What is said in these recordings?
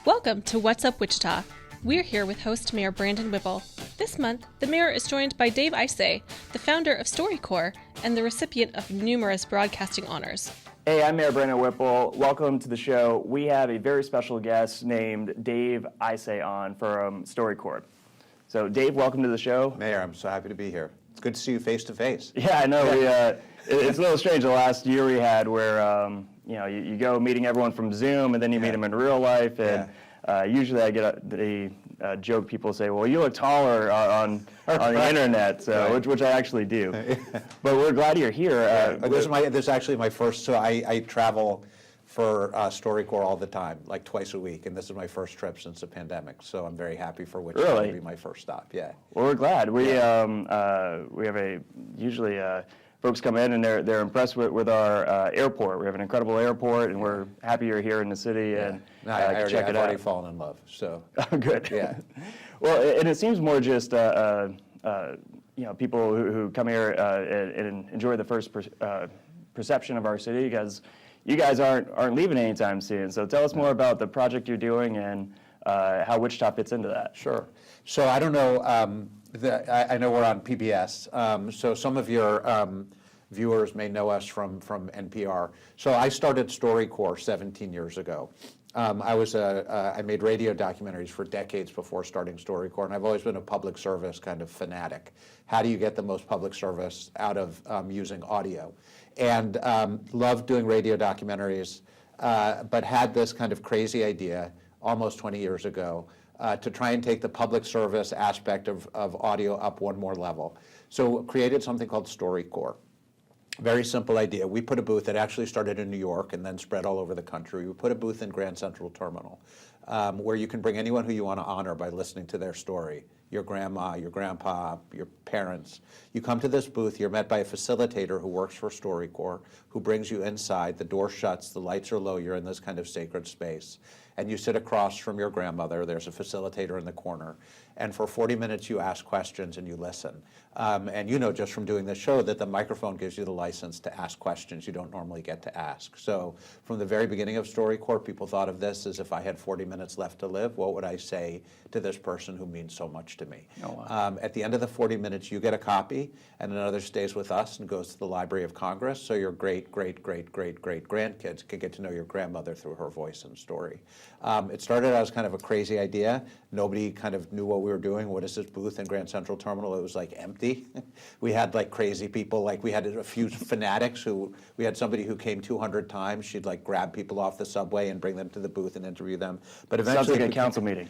Welcome to What's Up Wichita. We're here with host Mayor Brandon Whipple. This month, the mayor is joined by Dave Isay, the founder of StoryCorps and the recipient of numerous broadcasting honors. Hey, I'm Mayor Brandon Whipple. Welcome to the show. We have a very special guest named Dave Isay on from StoryCorps. So, Dave, welcome to the show. Mayor, I'm so happy to be here. It's good to see you face to face. Yeah, I know. It's a little strange. The last year we had where you go meeting everyone from Zoom, and then you meet them in real life, and usually I get the joke people say, well, you look taller on the internet, so which I actually do. But we're glad you're here. This is actually my first, so I travel for StoryCorps all the time, like twice a week, and this is my first trip since the pandemic, so I'm very happy for Wichita to be my first stop, Well, we're glad. We have usually folks come in and they're impressed with our airport. We have an incredible airport, and we're happy you're here in the city and I've check it out. I've already fallen in love, so. Oh, good. Yeah. Well, and it seems more just people who come here and enjoy the first perception of our city, because you guys aren't leaving anytime soon. So tell us more about the project you're doing and how Wichita fits into that. Sure. So I don't know, I know we're on PBS, so some of your viewers may know us from NPR. So I started StoryCorps 17 years ago. I made radio documentaries for decades before starting StoryCorps, and I've always been a public service kind of fanatic. How do you get the most public service out of using audio? And loved doing radio documentaries, but had this kind of crazy idea almost 20 years ago to try and take the public service aspect of audio up one more level. So created something called StoryCorps. Very simple idea. We put a booth that actually started in New York and then spread all over the country. We put a booth in Grand Central Terminal where you can bring anyone who you want to honor by listening to their story. Your grandma, your grandpa, your parents. You come to this booth, you're met by a facilitator who works for StoryCorps, who brings you inside, the door shuts, the lights are low, you're in this kind of sacred space. And you sit across from your grandmother, there's a facilitator in the corner, and for 40 minutes you ask questions and you listen. And you know just from doing this show that the microphone gives you the license to ask questions you don't normally get to ask. So from the very beginning of StoryCorps, people thought of this as if I had 40 minutes left to live, what would I say to this person who means so much to me? Oh, wow. At the end of the 40 minutes, you get a copy, and another stays with us and goes to the Library of Congress, so your great-great-great-great-great-grandkids can get to know your grandmother through her voice and story. It started out as kind of a crazy idea. Nobody kind of knew what we were doing. What is this booth in Grand Central Terminal? It was like empty. We had like crazy people, like we had a few fanatics we had somebody who came 200 times. She'd like grab people off the subway and bring them to the booth and interview them. But eventually, sounds like a council meeting.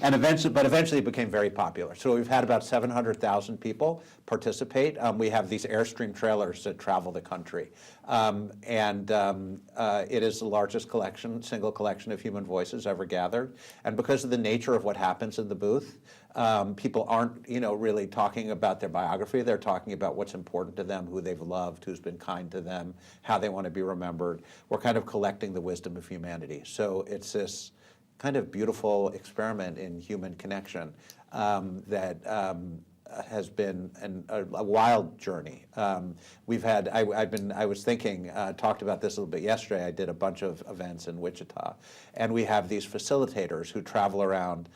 And eventually it became very popular. So we've had about 700,000 people participate. We have these Airstream trailers that travel the country. It is the largest single collection of human voices ever gathered. And because of the nature of what happens in the booth, people aren't, really talking about their biography. They're talking about what's important to them, who they've loved, who's been kind to them, how they want to be remembered. We're kind of collecting the wisdom of humanity. So it's this kind of beautiful experiment in human connection that has been a wild journey. I was thinking, talked about this a little bit yesterday. I did a bunch of events in Wichita, and we have these facilitators who travel around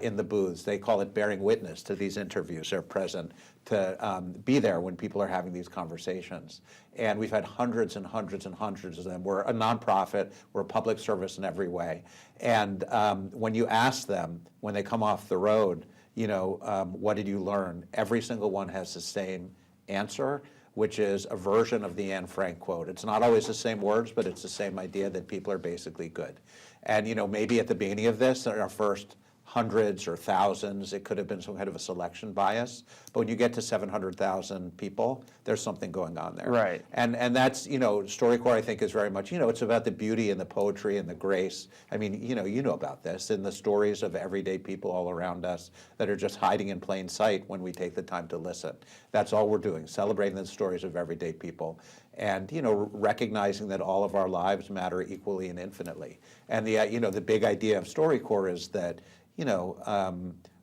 in the booths. They call it bearing witness to these interviews. They're present to be there when people are having these conversations. And we've had hundreds and hundreds and hundreds of them. We're a nonprofit. We're a public service in every way. And when you ask them, when they come off the road, what did you learn? Every single one has the same answer, which is a version of the Anne Frank quote. It's not always the same words, but it's the same idea that people are basically good. And maybe at the beginning of this, our first hundreds or thousands, it could have been some kind of a selection bias. But when you get to 700,000 people, there's something going on there. Right. And that's, StoryCorps, I think, is very much, it's about the beauty and the poetry and the grace. I mean, you know about this, in the stories of everyday people all around us that are just hiding in plain sight when we take the time to listen. That's all we're doing, celebrating the stories of everyday people. And recognizing that all of our lives matter equally and infinitely. And the big idea of StoryCorps is that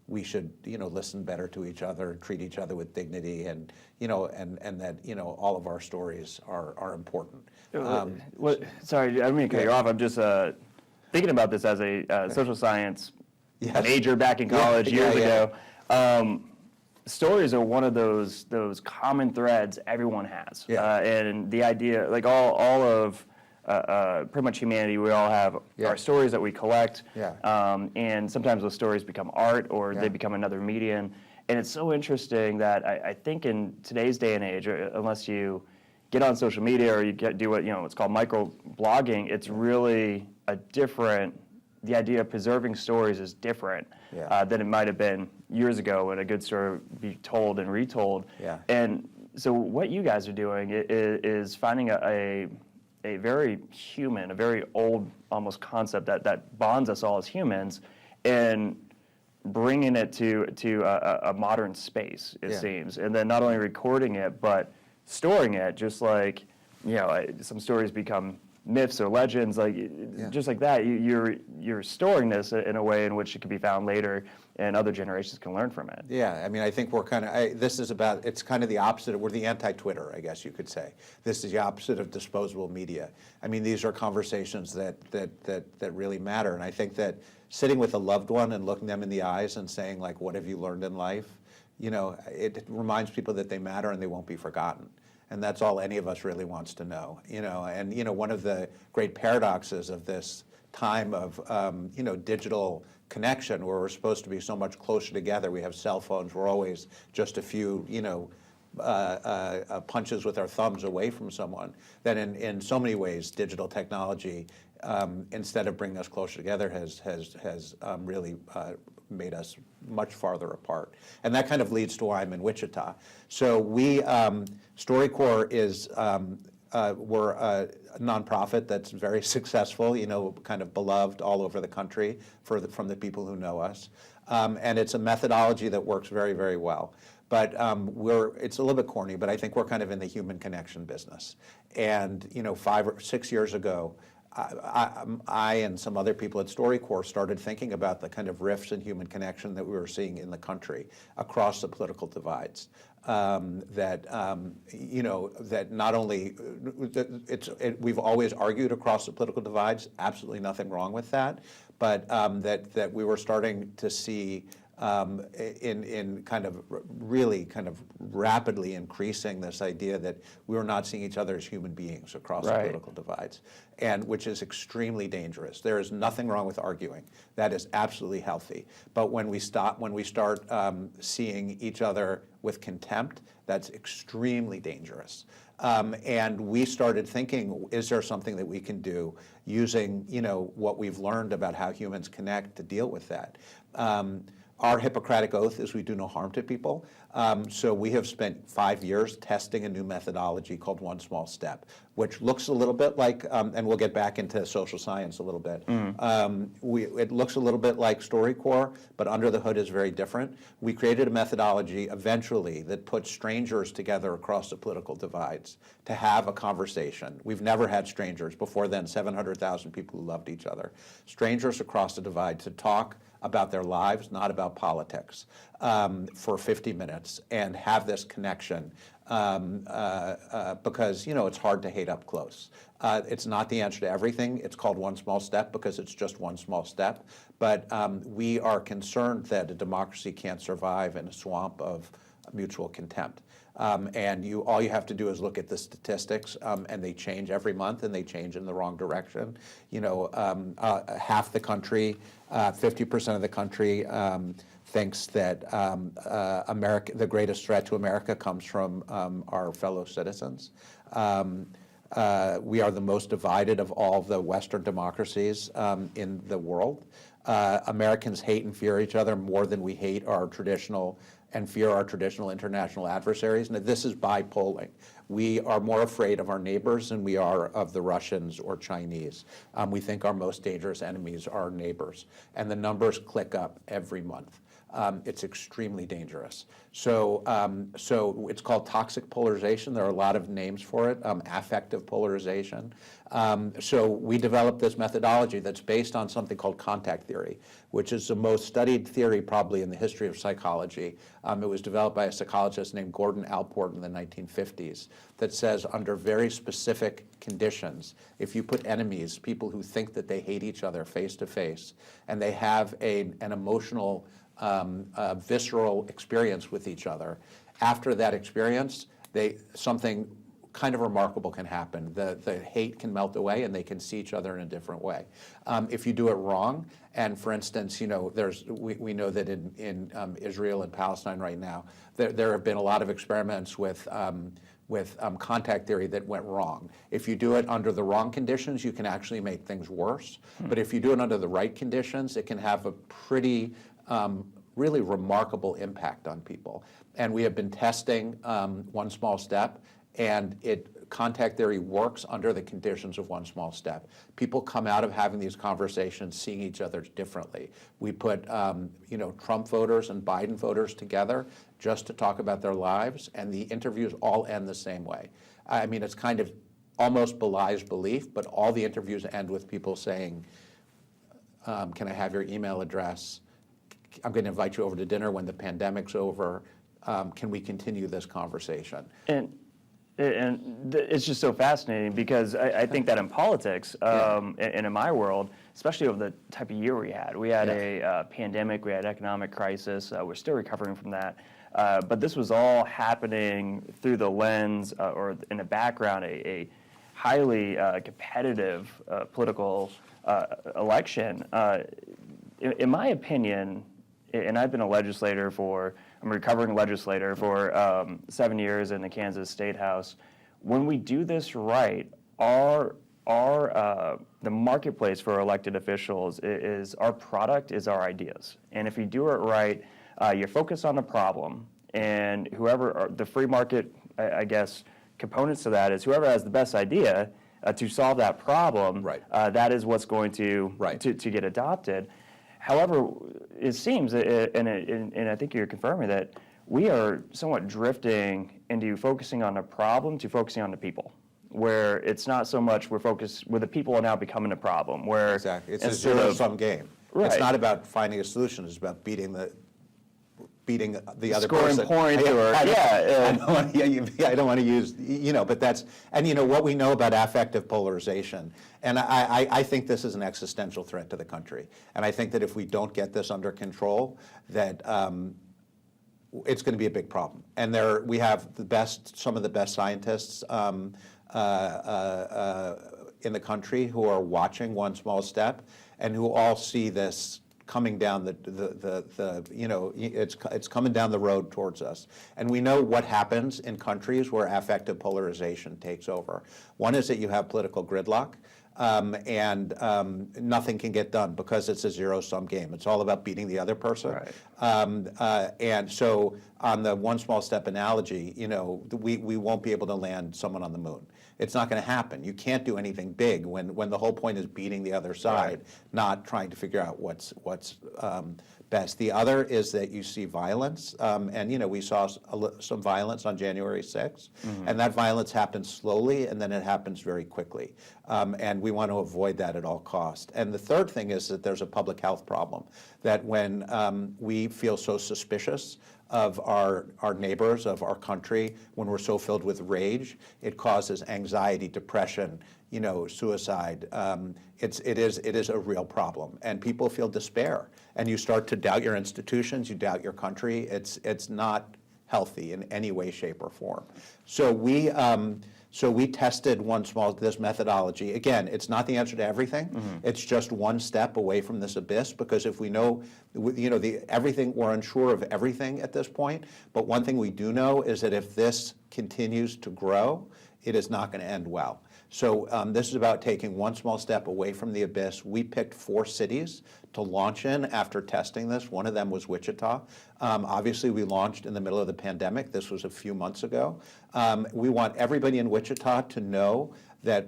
we should listen better to each other, treat each other with dignity, and that all of our stories are important. Sorry, I didn't mean to cut you off. I'm just thinking about this as a social science Yes. major back in college years ago. Stories are one of those common threads everyone has, and the idea, like all of pretty much humanity, we all have our stories that we collect, and sometimes those stories become art or they become another medium. And it's so interesting that I think in today's day and age, unless you get on social media or you do what what's called micro-blogging, it's really a different. The idea of preserving stories is different than it might have been years ago when a good story would be told and retold. And so what you guys are doing is finding a very human, a very old almost concept that bonds us all as humans, and bringing it to a modern space, it seems. And then not only recording it, but storing it, just like, some stories become myths or legends, just like that. You're storing this in a way in which it can be found later, and other generations can learn from it. Yeah, I mean, I think we're kind of, it's kind of the opposite. We're the anti-Twitter, I guess you could say. This is the opposite of disposable media. I mean, these are conversations that really matter, and I think that sitting with a loved one and looking them in the eyes and saying, like, what have you learned in life? It reminds people that they matter and they won't be forgotten. And that's all any of us really wants to know, And one of the great paradoxes of this time of digital connection, where we're supposed to be so much closer together. We have cell phones. We're always just a few punches with our thumbs away from someone. That in so many ways, digital technology, instead of bringing us closer together, has really made us much farther apart. And that kind of leads to why I'm in Wichita. So we, StoryCorps is, we're a nonprofit that's very successful, kind of beloved all over the country from the people who know us. And it's a methodology that works very, very well. But it's a little bit corny, but I think we're kind of in the human connection business. And 5 or 6 years ago, I and some other people at StoryCorps started thinking about the kind of rifts in human connection that we were seeing in the country across the political divides. That not only we've always argued across the political divides, absolutely nothing wrong with that, but that we were starting to see in kind of really kind of rapidly increasing this idea that we were not seeing each other as human beings across the political divides, and which is extremely dangerous. There is nothing wrong with arguing. That is absolutely healthy. But when we start seeing each other with contempt, that's extremely dangerous. And we started thinking, is there something that we can do using what we've learned about how humans connect to deal with that? Our Hippocratic oath is we do no harm to people. So we have spent 5 years testing a new methodology called One Small Step, which looks a little bit like, and we'll get back into social science a little bit. It looks a little bit like StoryCorps, but under the hood is very different. We created a methodology eventually that puts strangers together across the political divides to have a conversation. We've never had strangers. Before then, 700,000 people who loved each other. Strangers across the divide to talk about their lives, not about politics, for 50 minutes and have this connection because, it's hard to hate up close. It's not the answer to everything. It's called One Small Step because it's just one small step. But we are concerned that a democracy can't survive in a swamp of mutual contempt. And all you have to do is look at the statistics, and they change every month, and they change in the wrong direction. Half the country, 50% of the country thinks that the greatest threat to America comes from our fellow citizens. We are the most divided of all the Western democracies in the world. Americans hate and fear each other more than we hate our traditional and fear our traditional international adversaries. And this is by polling. We are more afraid of our neighbors than we are of the Russians or Chinese. We think our most dangerous enemies are our neighbors. And the numbers click up every month. it's extremely dangerous. So it's called toxic polarization. There are a lot of names for it, affective polarization. So we developed this methodology that's based on something called contact theory, which is the most studied theory probably in the history of psychology. It was developed by a psychologist named Gordon Allport in the 1950s that says under very specific conditions, if you put enemies, people who think that they hate each other face to face, and they have an emotional, visceral experience with each other, after that experience, something kind of remarkable can happen. The hate can melt away and they can see each other in a different way. If you do it wrong, and for instance, we know that in Israel and Palestine right now, there have been a lot of experiments with contact theory that went wrong. If you do it under the wrong conditions, you can actually make things worse. But if you do it under the right conditions, it can have a pretty really remarkable impact on people. And we have been testing One Small Step, and contact theory works under the conditions of One Small Step. People come out of having these conversations seeing each other differently. We put Trump voters and Biden voters together just to talk about their lives, and the interviews all end the same way. I mean, it's kind of almost belies belief, but all the interviews end with people saying, can I have your email address? I'm going to invite you over to dinner when the pandemic's over. Can we continue this conversation? And it's just so fascinating because I think that in politics and in my world, especially over the type of year we had a pandemic, we had economic crisis, we're still recovering from that. But this was all happening through the lens or in the background, a highly competitive political election. In my opinion, and I've been I'm a recovering legislator for 7 years in the Kansas State House. When we do this right, the marketplace for elected officials is our product, is our ideas. And if you do it right, you focus on the problem, and the free market, I guess, components to that is whoever has the best idea to solve that problem, that is what's going to get adopted. However, it seems, and I think you're confirming that we are somewhat drifting into focusing on the problem to focusing on the people, where it's not so much where the people are now becoming the problem. Where exactly, it's a zero-sum game. Right. It's not about finding a solution. It's about beating the other scoring person. Points I don't want to use, but that's, and what we know about affective polarization, and I think this is an existential threat to the country. And I think that if we don't get this under control, that it's going to be a big problem. And we have some of the best scientists in the country who are watching One Small Step and who all see this coming down it's coming down the road towards us. And we know what happens in countries where affective polarization takes over. One is that you have political gridlock, and nothing can get done because it's a zero-sum game. It's all about beating the other person. Right. And so on the One Small Step analogy, we won't be able to land someone on the moon. It's not going to happen. You can't do anything big when the whole point is beating the other side, not trying to figure out what's best. The other is that you see violence, and we saw some violence on January 6th, and that violence happens slowly, and then it happens very quickly, and we want to avoid that at all costs. And the third thing is that there's a public health problem, that when we feel so suspicious of our neighbors, of our country, when we're so filled with rage, it causes anxiety, depression, suicide. It is a real problem, and people feel despair, and you start to doubt your institutions, you doubt your country. It's not healthy in any way, shape, or form. So we tested this methodology. Again, it's not the answer to everything. It's just one step away from this abyss, because if we know, everything, we're unsure of everything at this point, but one thing we do know is that if this continues to grow, it is not going to end well. So this is about taking one small step away from the abyss. We picked 4 cities to launch in after testing this. One of them was Wichita. Obviously, we launched in the middle of the pandemic. This was a few months ago. We want everybody in Wichita to know that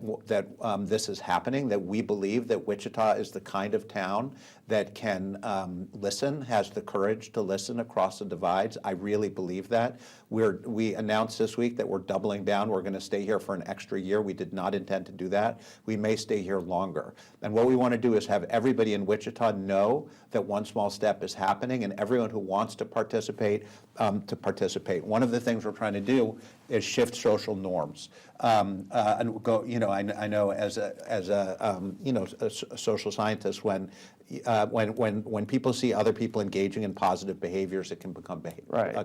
this is happening, that we believe that Wichita is the kind of town that can listen, has the courage to listen across the divides. I really believe that. We announced this week that we're doubling down. We're going to stay here for an extra year. We did not intend to do that. We may stay here longer. And what we want to do is have everybody in Wichita know that One Small Step is happening, and everyone who wants to participate. One of the things we're trying to do is shift social norms. And go, I know as a social scientist, when people see other people engaging in positive behaviors, it can become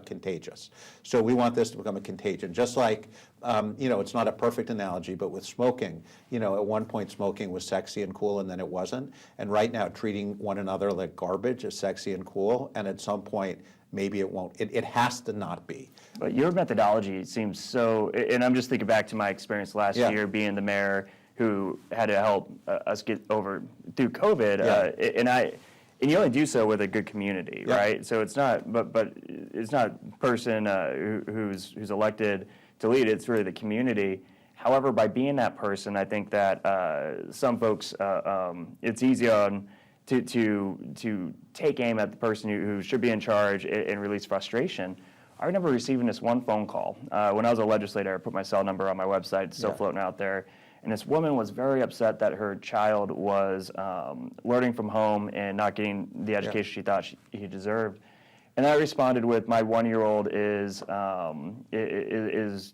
contagious. So we want this to become a contagion. Just like, it's not a perfect analogy, but with smoking, at one point smoking was sexy and cool, and then it wasn't. And right now, treating one another like garbage is sexy and cool, and at some point, maybe it won't. It has to not be. But your methodology seems so, and I'm just thinking back to my experience last year being the mayor who had to help us get over through COVID, and you only do so with a good community, right? So it's not, but it's not person who's elected to lead. It's really the community. However, by being that person, I think that some folks, it's easy to take aim at the person who should be in charge and release frustration. I remember receiving this one phone call. When I was a legislator, I put my cell number on my website, it's still floating out there. And this woman was very upset that her child was learning from home and not getting the education she thought he deserved. And I responded with, my 1-year-old is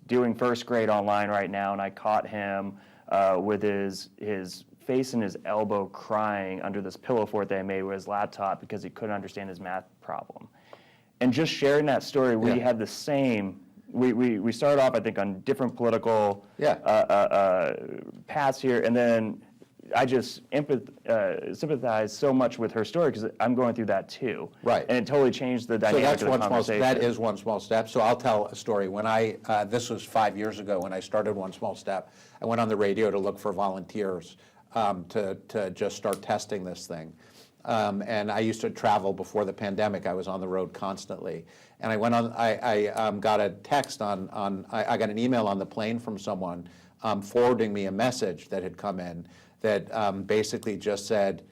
doing first grade online right now, and I caught him with his face and his elbow crying under this pillow fort that I made with his laptop because he couldn't understand his math problem. And just sharing that story, we had the same. We started off, I think, on different political paths here, and then I just sympathize so much with her story because I'm going through that too. Right. And it totally changed the dynamic of the conversation. That is One Small Step. So I'll tell a story. When this was 5 years ago when I started One Small Step, I went on the radio to look for volunteers to just start testing this thing. And I used to travel before the pandemic. I was on the road constantly. And I went on, I got a text I got an email on the plane from someone forwarding me a message that had come in that basically just said,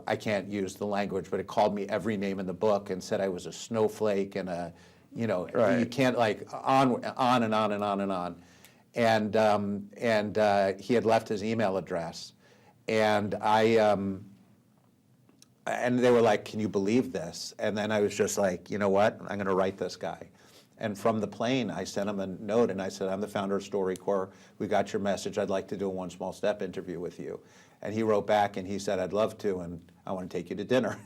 I can't use the language, but it called me every name in the book and said I was a snowflake and you can't, like, on and on and on and on. And he had left his email address. And and they were like, can you believe this? And then I was just like, you know what? I'm going to write this guy. And from the plane, I sent him a note, and I said, I'm the founder of StoryCorps. We got your message. I'd like to do a One Small Step interview with you. And he wrote back, and he said, I'd love to, and I want to take you to dinner.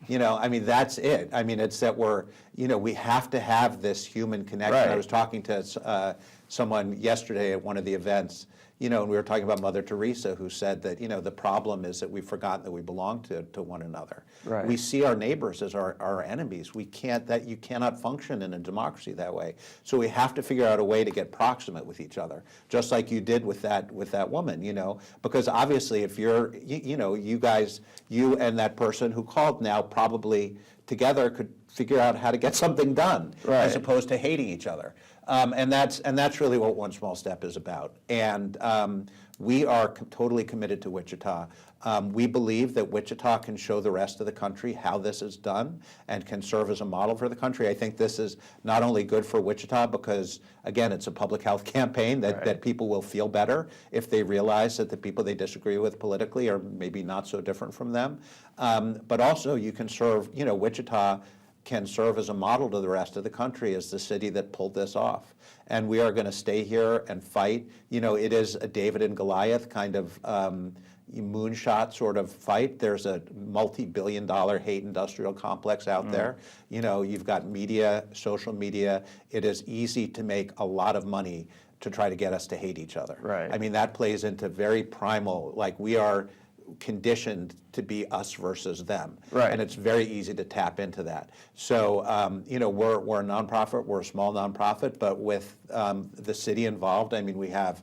That's it. It's that we have to have this human connection. Right. I was talking to someone yesterday at one of the events, and we were talking about Mother Teresa, who said that, the problem is that we've forgotten that we belong to one another. Right. We see our neighbors as our enemies. You cannot function in a democracy that way. So we have to figure out a way to get proximate with each other, just like you did with that woman, because obviously if you're, you guys, you and that person who called now probably together could figure out how to get something done, as opposed to hating each other. And that's really what One Small Step is about. And we are totally committed to Wichita. We believe that Wichita can show the rest of the country how this is done and can serve as a model for the country. I think this is not only good for Wichita because, again, it's a public health campaign that people will feel better if they realize that the people they disagree with politically are maybe not so different from them. But also you can serve, Wichita can serve as a model to the rest of the country as the city that pulled this off. And we are going to stay here and fight. It is a David and Goliath kind of moonshot sort of fight. There's a multi-billion-dollar hate industrial complex out there. You've got media, social media. It is easy to make a lot of money to try to get us to hate each other. Right. That plays into very primal, like we are conditioned to be us versus them. Right. And it's very easy to tap into that. So, we're a nonprofit, we're a small nonprofit, but with the city involved, we have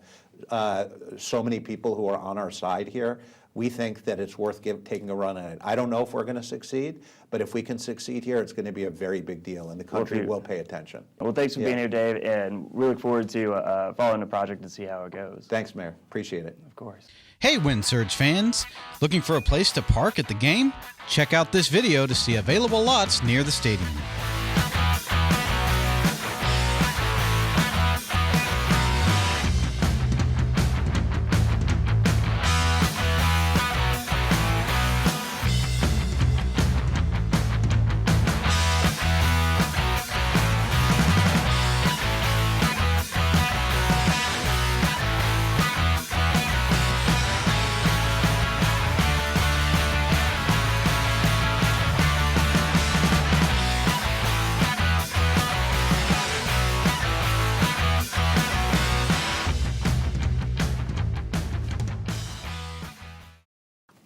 so many people who are on our side here, we think that it's worth taking a run at it. I don't know if we're going to succeed, but if we can succeed here, it's going to be a very big deal, and the country will pay attention. Well, thanks for being here, Dave, and we look forward to following the project and see how it goes. Thanks, Mayor. Appreciate it. Of course. Hey, Wind Surge fans! Looking for a place to park at the game? Check out this video to see available lots near the stadium.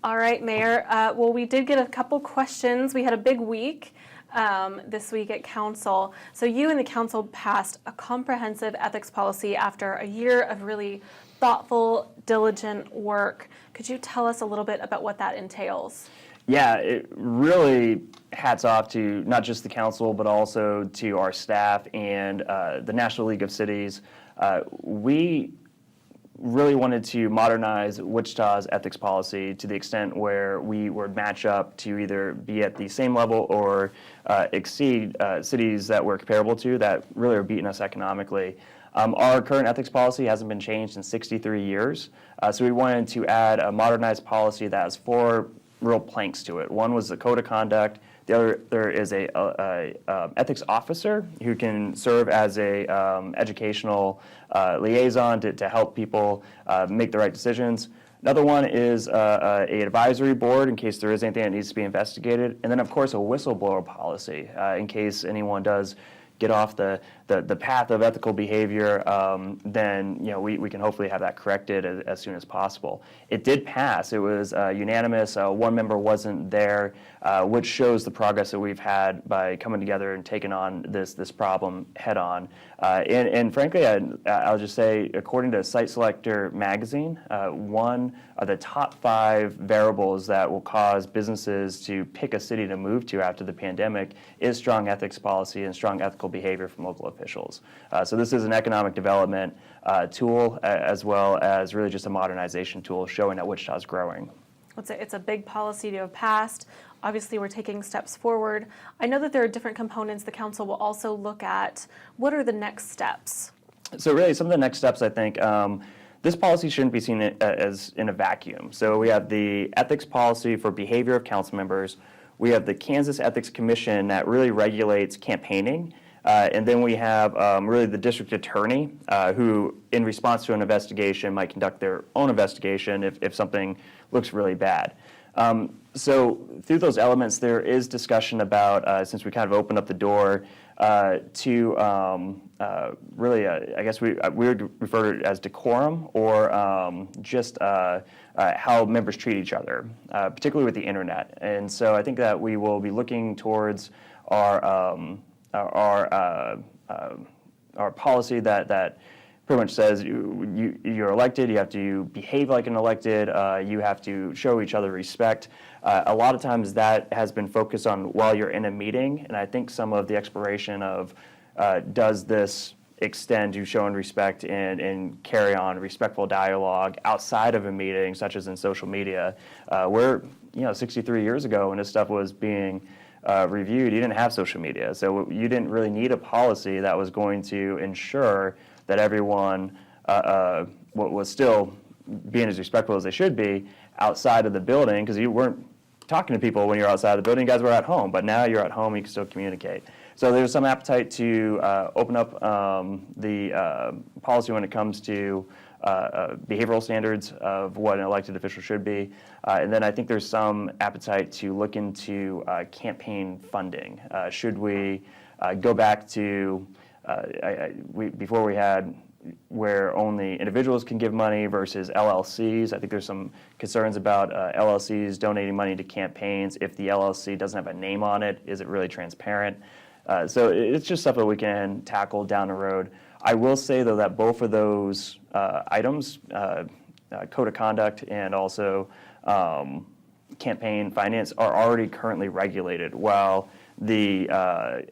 All right, Mayor. Well, we did get a couple questions. We had a big week this week at Council. So you and the Council passed a comprehensive ethics policy after a year of really thoughtful, diligent work. Could you tell us a little bit about what that entails? Yeah, it really hats off to not just the Council, but also to our staff and the National League of Cities. We really wanted to modernize Wichita's ethics policy to the extent where we would match up to either be at the same level or exceed cities that we're comparable to that really are beating us economically. Our current ethics policy hasn't been changed in 63 years, so we wanted to add a modernized policy that has 4 real planks to it. One was the code of conduct. The other there is a ethics officer who can serve as a educational liaison to help people make the right decisions. Another one is a advisory board in case there is anything that needs to be investigated, and then of course a whistleblower policy in case anyone does get off the path of ethical behavior, then we can hopefully have that corrected as soon as possible. It did pass. It was unanimous. One member wasn't there, which shows the progress that we've had by coming together and taking on this problem head on. And frankly, I'll just say, according to Site Selector magazine, one of the top 5 variables that will cause businesses to pick a city to move to after the pandemic is strong ethics policy and strong ethical behavior from local officials. So this is an economic development tool as well as really just a modernization tool showing that Wichita is growing. It's a big policy to have passed. Obviously, we're taking steps forward. I know that there are different components the Council will also look at. What are the next steps? So really, some of the next steps, I think, this policy shouldn't be seen as in a vacuum. So we have the ethics policy for behavior of council members. We have the Kansas Ethics Commission that really regulates campaigning. And then we have really the district attorney who, in response to an investigation, might conduct their own investigation if something looks really bad. So through those elements, there is discussion about, since we kind of opened up the door to really, I guess we would refer to it as decorum or just how members treat each other, particularly with the internet. And so I think that we will be looking towards our policy that pretty much says you're elected, you have to behave like an elected, you have to show each other respect. A lot of times that has been focused on while you're in a meeting, and I think some of the exploration of does this extend to showing respect and carry on respectful dialogue outside of a meeting, such as in social media, where 63 years ago when this stuff was being reviewed, you didn't have social media, so you didn't really need a policy that was going to ensure that everyone was still being as respectful as they should be outside of the building, because you weren't talking to people when you're outside the building. You guys were at home, but now you're at home, you can still communicate. So there's some appetite to open up the policy when it comes to behavioral standards of what an elected official should be. And then I think there's some appetite to look into campaign funding. Should we go back to before we had where only individuals can give money versus LLCs. I think there's some concerns about LLCs donating money to campaigns. If the LLC doesn't have a name on it, is it really transparent? So it's just stuff that we can tackle down the road. I will say, though, that both of those items, code of conduct and also campaign finance, are already currently regulated, while the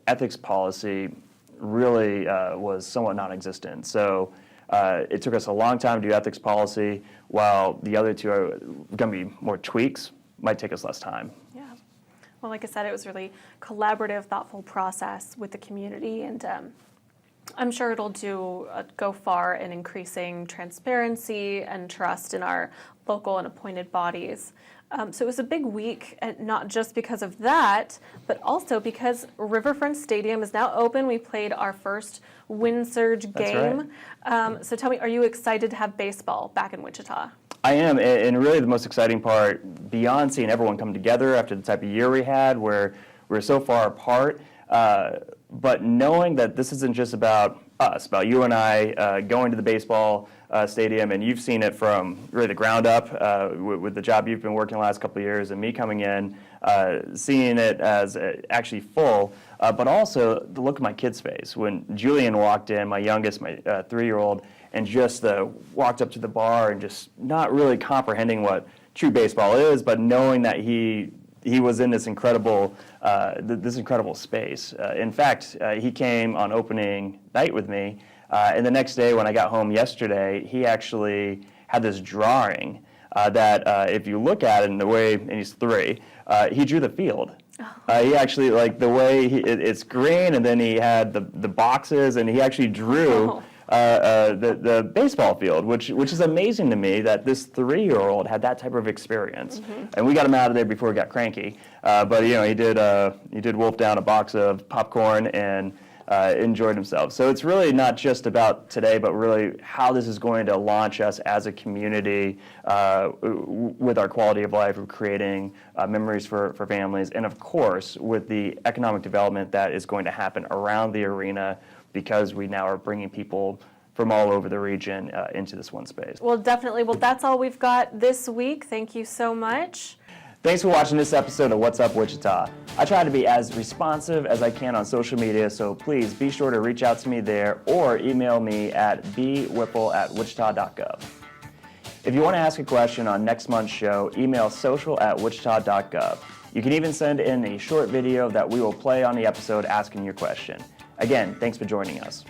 ethics policy really was somewhat non-existent. So it took us a long time to do ethics policy, while the other two are going to be more tweaks, might take us less time. Yeah. Well, like I said, it was really collaborative, thoughtful process with the community, and I'm sure it'll go far in increasing transparency and trust in our local and appointed bodies. So it was a big week, and not just because of that, but also because Riverfront Stadium is now open. We played our first Wind Surge game. That's right. So tell me, are you excited to have baseball back in Wichita? I am, and really the most exciting part, beyond seeing everyone come together after the type of year we had, where we're so far apart, but knowing that this isn't just about us, about you and I going to the baseball stadium, and you've seen it from really the ground up with the job you've been working the last couple of years, and me coming in, seeing it as actually full, but also the look of my kid's face. When Julian walked in, my youngest, my 3-year-old, and just walked up to the bar and just not really comprehending what true baseball is, but knowing that he was in this incredible space. In fact, he came on opening night with me, and the next day when I got home yesterday, he actually had this drawing that if you look at it in the way, and he's 3, he drew the field. He actually, like the way it's green, and then he had the boxes, and he actually drew the baseball field, which is amazing to me that this 3-year-old had that type of experience. Mm-hmm. And we got him out of there before he got cranky. But he did wolf down a box of popcorn and enjoyed himself. So it's really not just about today, but really how this is going to launch us as a community with our quality of life, of creating memories for families, and of course with the economic development that is going to happen around the arena, because we now are bringing people from all over the region into this one space. Well, definitely. Well, that's all we've got this week. Thank you so much. Thanks for watching this episode of What's Up Wichita. I try to be as responsive as I can on social media, so please be sure to reach out to me there or email me at bwhipple@wichita.gov. If you want to ask a question on next month's show, email social@wichita.gov. You can even send in a short video that we will play on the episode asking your question. Again, thanks for joining us.